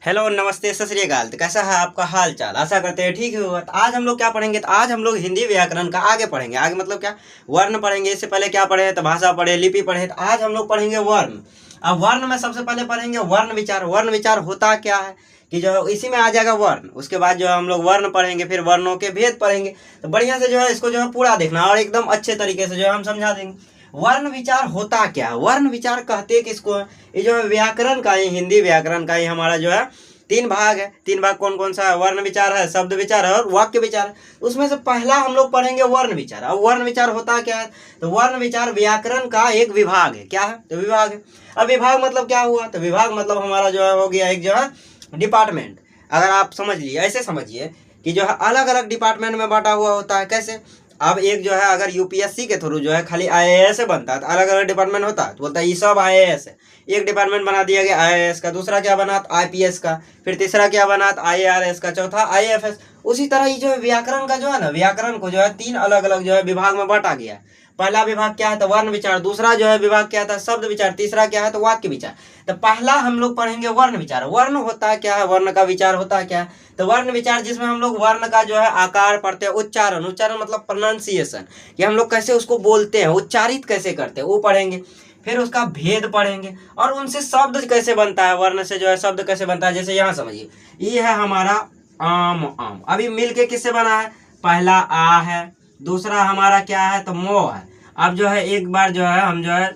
Hello नमस्ते सत श्री अकाल। तो कैसा है आपका हाल चाल? आशा करते हैं ठीक होगा। तो आज हम लोग क्या पढ़ेंगे? तो आज हम लोग हिंदी व्याकरण का आगे पढ़ेंगे। आगे मतलब क्या, वर्ण पढ़ेंगे। इससे पहले क्या पढ़े? तो भाषा पढ़े, लिपि पढ़े। तो आज हम लोग पढ़ेंगे वर्ण। अब वर्ण में सबसे पहले पढ़ेंगे वर्ण विचार। वर्ण विचार होता क्या है कि जो इसी में आ जाएगा वर्ण। उसके बाद जो है हम लोग वर्ण पढ़ेंगे, फिर वर्णों के भेद पढ़ेंगे। तो बढ़िया से जो है इसको जो है पूरा देखना और एकदम अच्छे तरीके से जो है हम समझा देंगे। वर्ण विचार होता क्या है, वर्ण विचार कहते किसको है? ये जो है व्याकरण का ही, हिंदी व्याकरण का ही हमारा जो है तीन भाग है। तीन भाग कौन कौन सा है? वर्ण विचार है, शब्द विचार है और वाक्य विचार है। उसमें से पहला हम लोग पढ़ेंगे वर्ण विचार। अब वर्ण विचार होता क्या है? तो वर्ण विचार व्याकरण का एक विभाग है। क्या है? तो विभाग है। अब विभाग मतलब क्या हुआ? तो विभाग मतलब हमारा जो है हो गया एक जो है डिपार्टमेंट। अगर आप समझ लिए, ऐसे समझिए कि जो है अलग अलग डिपार्टमेंट में बांटा हुआ होता है। कैसे? अब एक जो है अगर यूपीएससी के थ्रू जो है खाली आईएएस बनता है तो अलग अलग डिपार्टमेंट होता है, तो बोलता है ये सब आईएएस है। एक डिपार्टमेंट बना दिया गया आईएएस का, दूसरा क्या बना? आईपीएस का, फिर तीसरा क्या बना? आईआरएस का, चौथा आईएफएस। उसी तरह ये जो है व्याकरण का जो है ना, व्याकरण को जो है तीन अलग अलग जो है विभाग में बांटा गया है। पहला विभाग क्या है? तो वर्ण विचार। दूसरा जो है विभाग क्या था? शब्द विचार। तीसरा क्या है? तो वाक्य विचार। तो पहला हम लोग पढ़ेंगे वर्ण विचार। वर्ण होता क्या है? वर्ण का विचार होता क्या है? तो वर्ण विचार जिसमें हम लोग वर्ण का जो है आकार पढ़ते हैं, उच्चारण। उच्चारण मतलब प्रोनाउंसिएशन, कि हम लोग कैसे उसको बोलते हैं, उच्चारित कैसे करते हैं, वो पढ़ेंगे। फिर उसका भेद पढ़ेंगे और उनसे शब्द कैसे बनता है, वर्ण से जो है शब्द कैसे बनता है। जैसे यहाँ समझिए, ये है हमारा आम। आम अभी मिलके किससे बना है? पहला आ है, दूसरा हमारा क्या है? तो मो है। अब जो है एक बार जो है हम जो है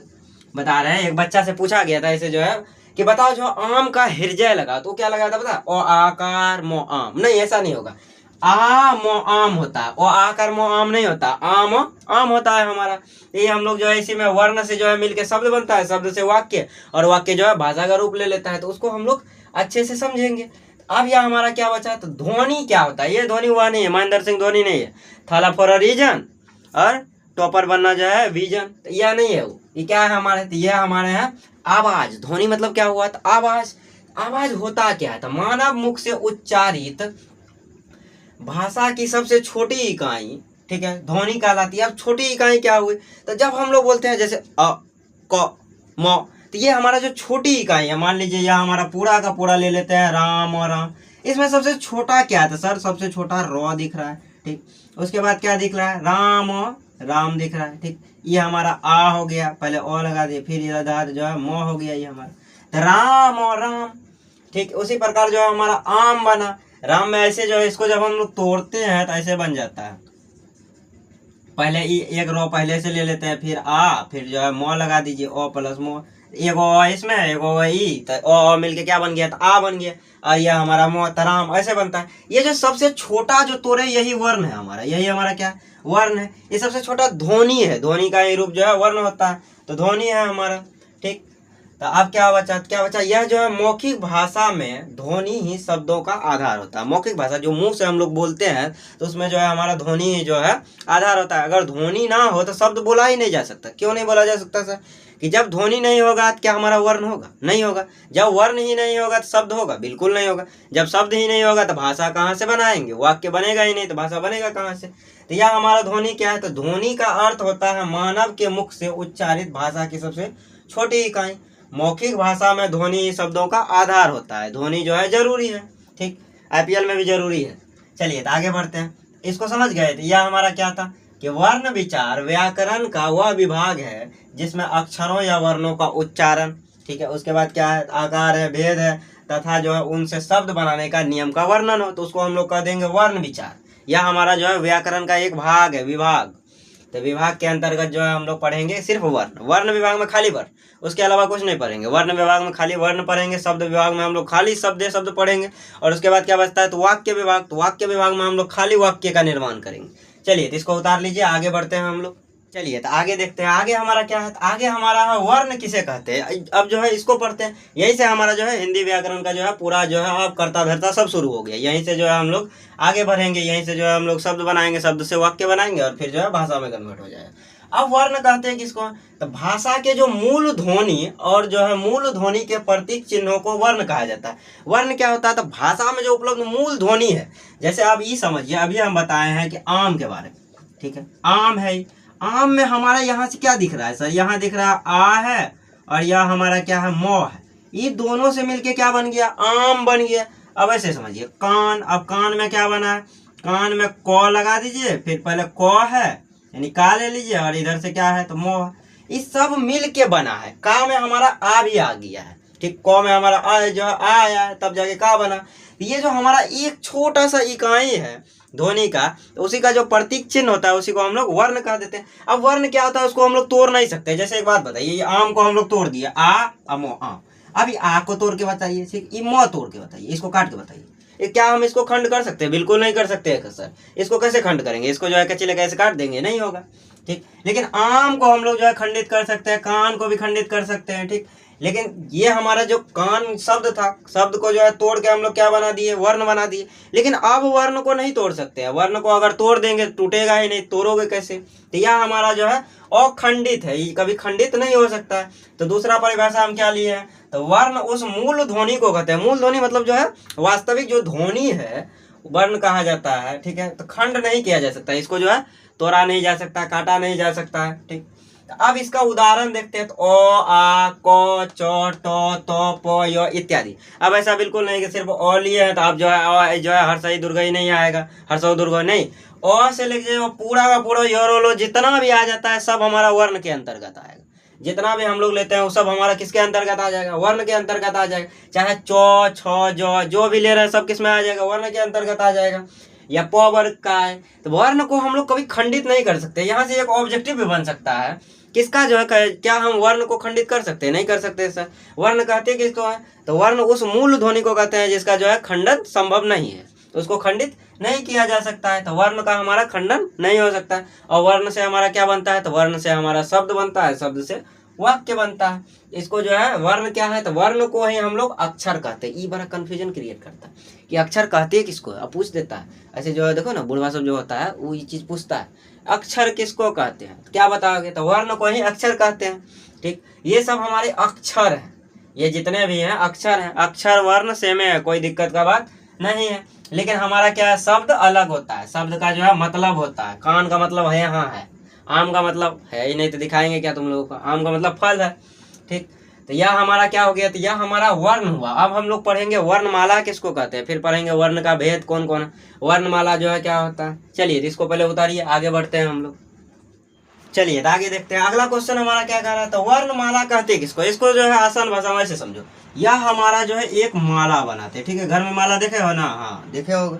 बता रहे हैं, एक बच्चा से पूछा गया था ऐसे जो है कि बताओ जो आम का हृदय लगा तो क्या लगा था? पता? ओ आकार मो आम। नहीं, ऐसा नहीं होगा। आ मो आम होता है, ओ आकार मो आम नहीं होता, आम आम होता है हमारा। ये हम लोग जो है इसी में वर्ण से जो है मिलके शब्द बनता है, शब्द से वाक्य, और वाक्य जो है भाषा का रूप ले लेता है। तो उसको हम लोग अच्छे से समझेंगे। अब यह हमारा क्या बचा? तो ध्वनि क्या होता है? ये ध्वनि हुआ नहीं है, महेंद्र सिंह धोनी नहीं है। थाला फॉर अ रीजन और टॉपर बनना जो है विजन, तो यह नहीं है। वो ये क्या है हमारे? तो यह हमारे यहाँ आवाज। ध्वनि मतलब क्या हुआ? तो आवाज। आवाज होता क्या है? तो मानव मुख से उच्चारित भाषा की सबसे छोटी इकाई, ठीक है, ध्वनि कहलाती है। अब छोटी इकाई क्या हुई? तो जब हम लोग बोलते हैं जैसे अ, क, म, तो ये हमारा जो छोटी इकाई है, मान लीजिए यह हमारा पूरा का पूरा ले लेते हैं, राम और राम। इसमें सबसे छोटा क्या है? तो सर सबसे छोटा र दिख रहा है, ठीक। उसके बाद क्या दिख रहा है? राम और राम दिख रहा है, ठीक। ये हमारा आ हो गया, पहले ओ लगा दिए, फिर इधर जो है म हो गया, ये हमारा तो राम और राम, ठीक। उसी प्रकार जो है हमारा आम बना। राम में ऐसे जो है इसको जब हम लोग तोड़ते हैं तो ऐसे बन जाता है। पहले एक रो पहले से ले लेते हैं, फिर आ, फिर जो है मो लगा दीजिए, ओ प्लस मो, एगो इसमें एगो ई, तो ओ मिलके क्या बन गया? तो आ बन गया। और यह हमारा मोहतराम ऐसे बनता है। ये जो सबसे छोटा जो तोड़े यही वर्ण है हमारा, यही हमारा क्या वर्ण है। ये सबसे छोटा ध्वनि है। ध्वनि का ही रूप जो है वर्ण होता है, तो ध्वनि है हमारा, ठीक। तो अब क्या बचा? क्या बचा? यह जो है मौखिक भाषा में ध्वनि ही शब्दों का आधार होता है। मौखिक भाषा जो मुंह से हम लोग बोलते हैं तो उसमें जो है हमारा ध्वनि ही जो है आधार होता है। अगर ध्वनि ना हो तो शब्द बोला ही नहीं जा सकता। क्यों नहीं बोला जा सकता सर? कि जब ध्वनि नहीं होगा तो क्या हमारा वर्ण होगा? नहीं होगा। जब वर्ण ही नहीं होगा तो शब्द होगा? बिल्कुल नहीं होगा। जब शब्द ही नहीं होगा तो भाषा कहाँ से बनाएंगे? वाक्य बनेगा ही नहीं तो भाषा बनेगा कहाँ से? तो यह हमारा ध्वनि क्या है? तो ध्वनि का अर्थ होता है मानव के मुख से उच्चारित भाषा की सबसे छोटी इकाई। मौखिक भाषा में ध्वनि शब्दों का आधार होता है। ध्वनि जो है जरूरी है, ठीक। आईपीएल में भी जरूरी है। चलिए तो आगे बढ़ते हैं। इसको समझ गए? तो यह हमारा क्या था कि वर्ण विचार व्याकरण का वह विभाग है जिसमें अक्षरों या वर्णों का उच्चारण, ठीक है, उसके बाद क्या है? आकार है, भेद है, तथा जो है उनसे शब्द बनाने का नियम का वर्णन हो, तो उसको हम लोग कह देंगे वर्ण विचार। यह हमारा जो है व्याकरण का एक भाग है, विभाग। तो विभाग के अंतर्गत जो है हम लोग पढ़ेंगे सिर्फ वर्ण। वर्ण विभाग में खाली वर्ण, उसके अलावा कुछ नहीं पढ़ेंगे। वर्ण विभाग में खाली वर्ण पढ़ेंगे। शब्द विभाग में हम लोग खाली शब्द पढ़ेंगे। और उसके बाद क्या बचता है? तो वाक्य विभाग। तो वाक्य विभाग में हम लोग खाली वाक्य का निर्माण करेंगे। चलिए तो इसको उतार लीजिए, आगे बढ़ते हैं हम लोग। चलिए तो आगे देखते हैं आगे हमारा क्या है। तो आगे हमारा है वर्ण किसे कहते हैं। अब जो है इसको पढ़ते हैं। यहीं से हमारा जो है हिंदी व्याकरण का जो है पूरा जो है अब कर्ता धर्ता सब शुरू हो गया। यहीं से जो है हम लोग आगे बढ़ेंगे। यहीं से जो है हम लोग शब्द बनाएंगे, शब्द से वाक्य बनाएंगे और फिर जो है भाषा में कन्वर्ट हो जाएगा। अब वर्ण कहते हैं किसको? तो भाषा के जो मूल ध्वनि और जो है मूल ध्वनि के प्रतीक चिन्हों को वर्ण कहा जाता है। वर्ण क्या होता है? तो भाषा में जो उपलब्ध मूल ध्वनि है। जैसे आप ये समझिए, अभी हम बताए हैं कि आम के बारे में, ठीक है, आम है। आम में हमारा यहाँ से क्या दिख रहा है सर? यहाँ दिख रहा है आ है और यह हमारा क्या है? मो है। ये दोनों से मिलके क्या बन गया, आम बन गया। अब ऐसे समझिए कान, अब कान में क्या बना है, कान में क लगा दीजिए, फिर पहले क है यानी का ले लीजिए, और इधर से क्या है तो मोह। ये सब मिल के बना है। का में हमारा आ भी आ गया है, ठीक, क में हमारा आ जो है आ आया है, तब जाके का बना। ये जो हमारा एक छोटा सा इकाई है ध्वनि का, तो उसी का जो प्रतीक चिन्ह होता है उसी को हम लोग वर्ण कह देते हैं। अब वर्ण क्या होता है उसको हम लोग तोड़ नहीं सकते। जैसे एक बात बताइए, ये आम को हम लोग तोड़ दिए, आ अमो आम। अभी आ को तोड़ के बताइए, ठीक, ये मो तोड़ के बताइए, इसको काट के बताइए। ये क्या हम इसको खंड कर सकते हैं? बिल्कुल नहीं कर सकते हैं सर। इसको कैसे खंड करेंगे? इसको जो है कच्चे लेकर ऐसे काट देंगे, नहीं होगा, ठीक। लेकिन आम को हम लोग जो है खंडित कर सकते हैं, कान को भी खंडित कर सकते हैं, ठीक। लेकिन ये हमारा जो कान शब्द था, शब्द को जो है तोड़ के हम लोग क्या बना दिए, वर्ण बना दिए। लेकिन अब वर्ण को नहीं तोड़ सकते हैं। वर्ण को अगर तोड़ देंगे टूटेगा ही नहीं, तोड़ोगे कैसे? तो यह हमारा जो है अखंडित है, ये कभी खंडित नहीं हो सकता है। तो दूसरा परिभाषा हम क्या लिए हैं, तो वर्ण उस मूल ध्वनि को कहते हैं। मूल ध्वनि मतलब जो है वास्तविक जो ध्वनि है वर्ण कहा जाता है, ठीक है। तो खंड नहीं किया जा सकता, इसको जो है तोड़ा नहीं जा सकता, काटा नहीं जा सकता है, ठीक। अब इसका उदाहरण देखते हैं, तो ओ आ क च ट त प य इत्यादि। अब ऐसा बिल्कुल नहीं कि सिर्फ ओ लिए हैं तो अब जो है जो है हर्षई दुर्गई नहीं आएगा, हर्षो दुर्गो नहीं। ओ से लेके पूरा का पूरा योरोलो जितना भी आ जाता है सब हमारा वर्ण के अंतर्गत आएगा। जितना भी हम लोग लेते हैं वो सब हमारा किसके अंतर्गत आ जाएगा, वर्ण के अंतर्गत आ जाएगा। चाहे चौ छ जो भी ले रहे हैं सब किस में आ जाएगा, वर्ण के अंतर्गत आ जाएगा। या प वर्ग का है, तो वर्ण को हम लोग कभी खंडित नहीं कर सकते। यहाँ से एक ऑब्जेक्टिव भी बन सकता है किसका जो है, क्या हम वर्ण को खंडित कर सकते हैं? नहीं कर सकते सर। वर्ण कहते हैं किसको है, तो वर्ण उस मूल ध्वनि को कहते हैं जिसका जो है खंडन संभव नहीं है, तो उसको खंडित नहीं किया जा सकता है। तो वर्ण का हमारा खंडन नहीं हो सकता है। और वर्ण से हमारा क्या बनता है, तो वर्ण से हमारा शब्द बनता है, शब्द से वाक्य बनता है। इसको जो है वर्ण क्या है, तो वर्ण को ही हम लोग अक्षर कहते हैं। ये बड़ा कंफ्यूजन क्रिएट करता है कि अक्षर कहते हैं किसको, अब पूछ देता है ऐसे जो है। देखो ना बुढ़वा सब जो होता है वो ये चीज पूछता है, अक्षर किसको कहते हैं, क्या बताओगे, तो वर्ण को ही अक्षर कहते हैं, ठीक। ये सब हमारे अक्षर हैं, ये जितने भी हैं अक्षर हैं। अक्षर वर्ण सेम है, कोई दिक्कत का बात नहीं है। लेकिन हमारा क्या है, शब्द अलग होता है, शब्द का जो है मतलब होता है। कान का मतलब है यहाँ है, आम का मतलब है ही नहीं तो दिखाएंगे क्या तुम लोगों को, आम का मतलब फल है, ठीक। तो यह हमारा क्या हो गया, तो यह हमारा वर्ण हुआ। अब हम लोग पढ़ेंगे वर्णमाला किसको कहते हैं, फिर पढ़ेंगे वर्ण का भेद कौन कौन है, वर्णमाला जो है क्या होता है। चलिए इसको पहले उतारिए, आगे बढ़ते हैं हम लोग। चलिए तो आगे देखते हैं। अगला क्वेश्चन हमारा क्या कह रहा है, तो वर्णमाला कहते हैं किसको। इसको जो है आसान भाषा में से समझो, यह हमारा जो है एक माला बनाते हैं, ठीक है। घर में माला देखे हो ना, हाँ देखे होगे,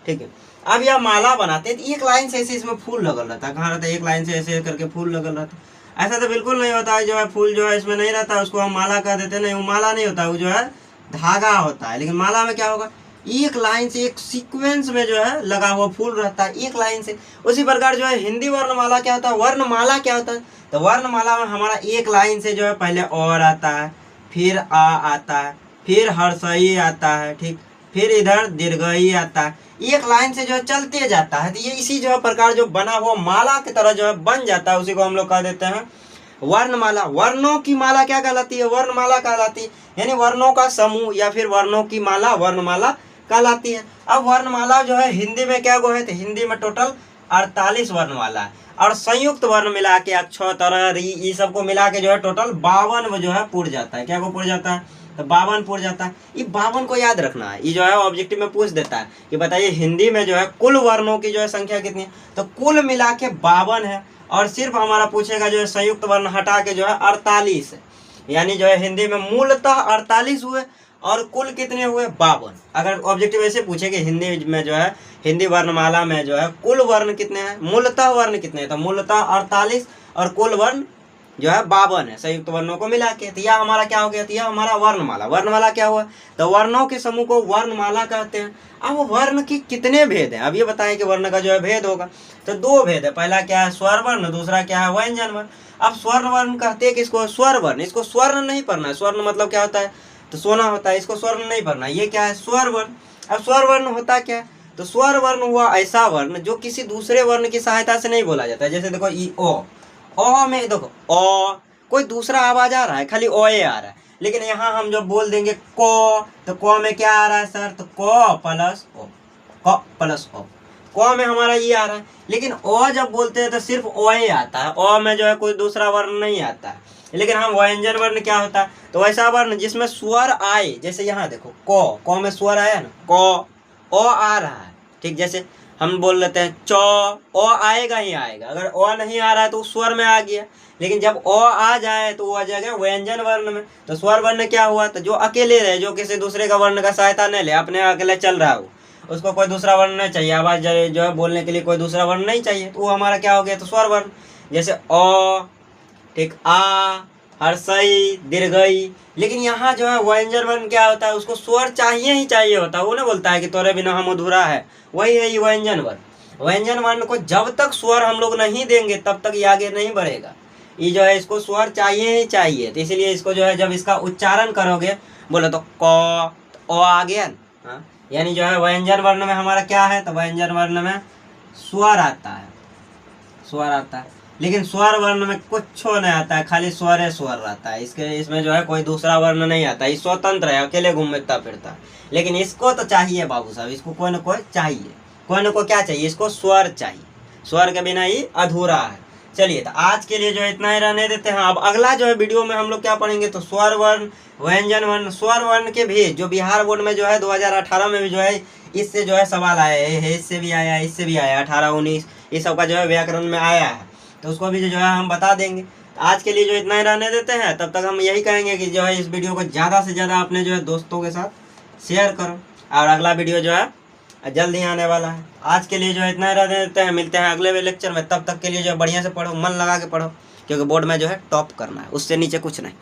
ठीक है। अब यह माला बनाते हैं तो एक लाइन से ऐसे इसमें फूल लगल रहता है। कहाँ रहता है, एक लाइन से ऐसे करके फूल लगल रहता है। ऐसा तो बिल्कुल नहीं होता है, जो है फूल जो है इसमें नहीं रहता है, उसको हम माला कह देते हैं। नहीं, वो माला नहीं होता, वो जो है धागा होता है। लेकिन माला में क्या होगा, एक लाइन से एक सीक्वेंस में जो है लगा हुआ फूल रहता है, एक लाइन से। उसी प्रकार जो है हिंदी वर्णमाला क्या होता है, वर्णमाला क्या होता है, तो वर्णमाला में हमारा एक लाइन से जो है पहले और आता है, फिर आ आता है, फिर हर्षई आता है, ठीक, फिर इधर दीर्घई आता है। एक लाइन से जो है चलते जाता है। तो ये इसी जो है प्रकार जो बना हुआ माला की तरह जो है बन जाता है, उसी को हम लोग कह देते हैं वर्णमाला। वर्णों की माला क्या कहलाती है, वर्णमाला कहलाती है। यानी वर्णों का समूह या फिर वर्णों की माला वर्णमाला कहलाती है। अब वर्णमाला जो है हिंदी में क्या गो है, तो हिंदी में टोटल 48 वर्णमाला है। और संयुक्त वर्ण मिला के अक्षर तरह री ये सबको मिला के जो है टोटल 52 जो है पुर जाता है। क्या को पुर जाता है, तो 52 पुर जाता है। ये 52 को याद रखना है। ये जो है ऑब्जेक्टिव में पूछ देता है कि बताइए हिंदी में जो है कुल वर्णों की जो है संख्या कितनी है, तो कुल मिला के 52 है। और सिर्फ हमारा पूछेगा जो है संयुक्त वर्ण हटा के जो है 48 है। यानी जो है हिंदी में मूलतः 48 हुए और कुल कितने हुए, 52। अगर ऑब्जेक्टिव ऐसे पूछेगा हिंदी में जो है हिंदी वर्णमाला में जो है कुल वर्ण कितने हैं, मूलतः वर्ण कितने हैं, तो मूलतः 48 और कुल वर्ण जो है 52 है संयुक्त वर्णों को मिला के। तो यह हमारा क्या हो गया, तो यह हमारा वर्णमाला। वर्णमाला क्या हुआ, तो वर्णों के समूह को वर्णमाला कहते हैं। अब वर्ण के कितने भेद हैं, अब ये बताएं कि वर्ण का जो है भेद होगा, तो 2 भेद है। पहला क्या है, स्वर वर्ण, दूसरा क्या है, व्यंजन वर्ण। अब स्वर्ण वर्ण कहते हैं किसको, स्वर वर्ण। इसको स्वर्ण नहीं पढ़ना है, स्वर्ण मतलब क्या होता है, तो सोना होता है, इसको स्वर्ण नहीं पढ़ना। ये क्या है, स्वर वर्ण। अब स्वर वर्ण होता क्या है, तो स्वर वर्ण हुआ ऐसा वर्ण जो किसी दूसरे वर्ण की सहायता से नहीं बोला जाता है। जैसे देखो ई ओ में देखो ओ कोई दूसरा आवाज आ रहा है, खाली ओ ए आ रहा है। लेकिन यहाँ हम जब बोल देंगे को, तो को में क्या आ रहा है सर, तो को प्लस ओ, को प्लस ओ। क में हमारा ई आ रहा है, लेकिन अ जब बोलते हैं तो सिर्फ अ ही आता है, अ में जो है कोई दूसरा वर्ण नहीं आता है। लेकिन हम व्यंजन वर्ण क्या होता है, तो वैसा वर्ण जिसमें स्वर आए, जैसे यहाँ देखो क में स्वर आया ना, क अ आ रहा है, ठीक। जैसे हम बोल लेते हैं च, अ आएगा ही आएगा, अगर अ नहीं आ रहा है तो उस स्वर में आ गया। लेकिन जब अ आ जाए तो वो आ जाएगा व्यंजन वर्ण में। तो स्वर वर्ण क्या हुआ, तो जो अकेले रहे, जो किसी दूसरे का वर्ण का सहायता नहीं ले, अपने अकेले चल रहा हो, उसको कोई दूसरा वर्ण नहीं चाहिए, आवाज जो है बोलने के लिए कोई दूसरा वर्ण नहीं चाहिए, तो वो हमारा क्या हो गया, तो स्वर वर्ण। जैसे अ, ठीक, आ, हर्षई, दीर्घई। लेकिन यहाँ जो है व्यंजन वर्ण क्या होता है, उसको स्वर चाहिए ही चाहिए होता है। वो ना बोलता है कि तोरे बिना हम अधूरा है, वही है ये व्यंजन वर्ण। व्यंजन वर्ण को जब तक स्वर हम लोग नहीं देंगे तब तक ये आगे नहीं बढ़ेगा। ये जो है इसको स्वर चाहिए ही चाहिए, तो इसीलिए इसको जो है जब इसका उच्चारण करोगे, बोलो तो क, तो अ आ गया ना, हाँ? यानी जो है व्यंजन वर्ण में हमारा क्या है, तो व्यंजन वर्ण में स्वर आता है, स्वर आता है। लेकिन स्वर वर्ण में कुछ नहीं आता है, खाली स्वर है, स्वर रहता है। इसमें जो है कोई दूसरा वर्ण नहीं आता, ये स्वतंत्र है, अकेले घूमता फिरता है। लेकिन इसको तो चाहिए बाबू साहब, इसको कोई ना कोई चाहिए, कोई ना कोई क्या चाहिए, इसको स्वर चाहिए। स्वर के बिना ये अधूरा है। चलिए, तो आज के लिए जो है इतना ही रहने देते हैं। अब अगला जो है वीडियो में हम लोग क्या पढ़ेंगे, तो स्वर वर्ण, व्यंजन वर्ण, स्वर वर्ण के भी जो बिहार बोर्ड में जो है 2018 में भी जो है इससे जो है सवाल आए हैं, इससे भी आया, इससे भी आया, 18-19 ये सब का जो है व्याकरण में आया है, तो उसको भी जो है हम बता देंगे। तो आज के लिए जो इतना ही रहने देते हैं, तब तक हम यही कहेंगे कि जो है इस वीडियो को ज़्यादा से ज़्यादा अपने जो है दोस्तों के साथ शेयर करो, और अगला वीडियो जो है जल्द ही आने वाला है। आज के लिए जो है इतना ही रहने देते हैं, मिलते हैं अगले लेक्चर में। तब तक के लिए जो है बढ़िया से पढ़ो, मन लगा के पढ़ो, क्योंकि बोर्ड में जो है टॉप करना है, उससे नीचे कुछ नहीं।